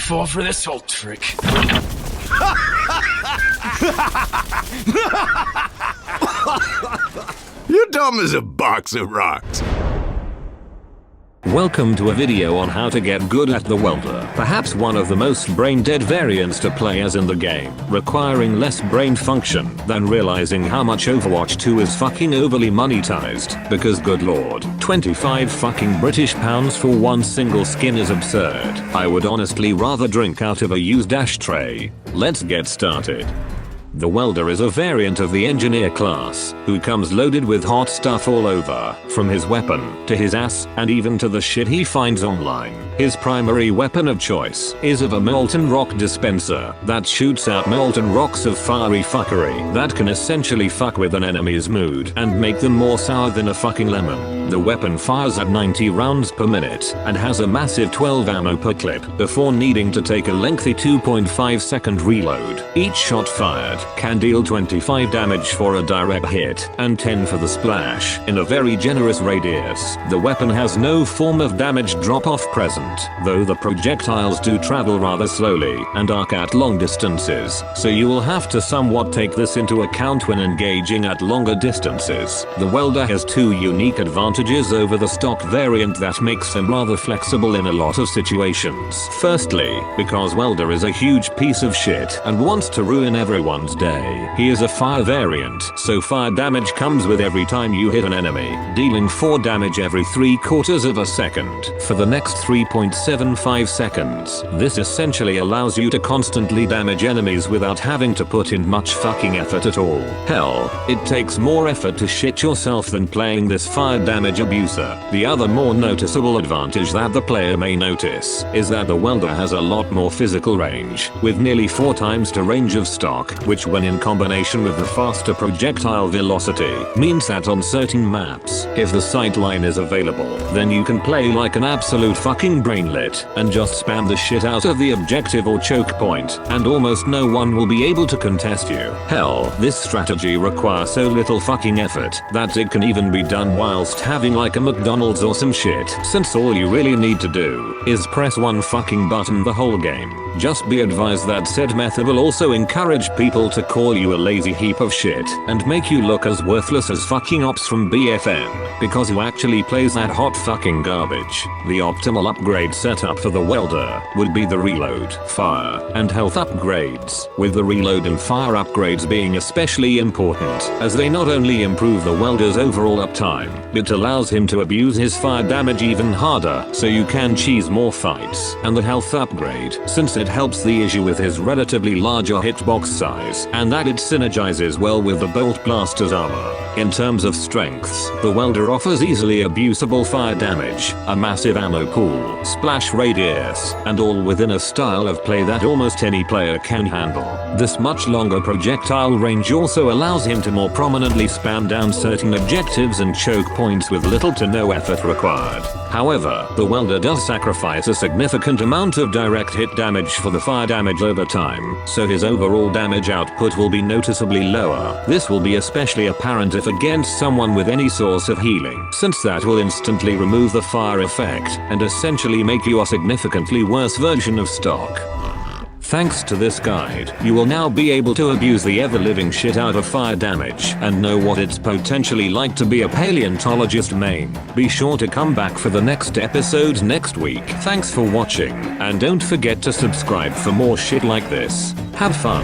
fall for this old trick. You're dumb as a box of rocks. Welcome to a video on how to get good at the welder, perhaps one of the most brain-dead variants to play as in the game, requiring less brain function than realizing how much Overwatch 2 is fucking overly monetized, because good lord, 25 fucking British pounds for one single skin is absurd. I would honestly rather drink out of a used ashtray. Let's get started. The welder is a variant of the engineer class, who comes loaded with hot stuff all over, from his weapon, to his ass, and even to the shit he finds online. His primary weapon of choice is of a molten rock dispenser that shoots out molten rocks of fiery fuckery that can essentially fuck with an enemy's mood and make them more sour than a fucking lemon. The weapon fires at 90 rounds per minute and has a massive 12 ammo per clip before needing to take a lengthy 2.5 second reload. Each shot fired can deal 25 damage for a direct hit and 10 for the splash in a very generous radius. The weapon has no form of damage drop-off present, though the projectiles do travel rather slowly and arc at long distances, so you will have to somewhat take this into account when engaging at longer distances. The welder has two unique advantages over the stock variant that makes him rather flexible in a lot of situations. Firstly, because welder is a huge piece of shit and wants to ruin everyone's day, he is a fire variant, so fire damage comes with every time you hit an enemy, dealing 4 damage every 3/4 of a second for the next 3.75 seconds. This essentially allows you to constantly damage enemies without having to put in much fucking effort at all. Hell, it takes more effort to shit yourself than playing this fire damage abuser. The other more noticeable advantage that the player may notice is that the welder has a lot more physical range, with nearly 4 times the range of stock, which when in combination with the faster projectile velocity means that on certain maps, if the sight line is available, then you can play like an absolute fucking brainlet and just spam the shit out of the objective or choke point, and almost no one will be able to contest you. Hell, this strategy requires so little fucking effort that it can even be done whilst having like a McDonald's or some shit, since all you really need to do is press one fucking button the whole game. Just be advised that said method will also encourage people to call you a lazy heap of shit and make you look as worthless as fucking Ops from BFN, because who actually plays that hot fucking garbage? The optimal upgrade setup for the welder would be the reload, fire, and health upgrades, with the reload and fire upgrades being especially important, as they not only improve the welder's overall uptime, it allows him to abuse his fire damage even harder so you can cheese more fights, and the health upgrade, since it helps the issue with his relatively larger hitbox size, and that it synergizes well with the Bolt Blaster's armor. In terms of strengths, the welder offers easily abusable fire damage, a massive ammo pool, splash radius, and all within a style of play that almost any player can handle. This much longer projectile range also allows him to more prominently spam down certain objectives and choke points with little to no effort required. However, the welder does sacrifice a significant amount of direct hit damage for the fire damage over time, so his overall damage output will be noticeably lower. This will be especially apparent if against someone with any source of healing, since that will instantly remove the fire effect and essentially make you a significantly worse version of stock. Thanks to this guide, you will now be able to abuse the ever-living shit out of fire damage and know what it's potentially like to be a paleontologist main. Be sure to come back for the next episode next week. Thanks for watching, and don't forget to subscribe for more shit like this. Have fun.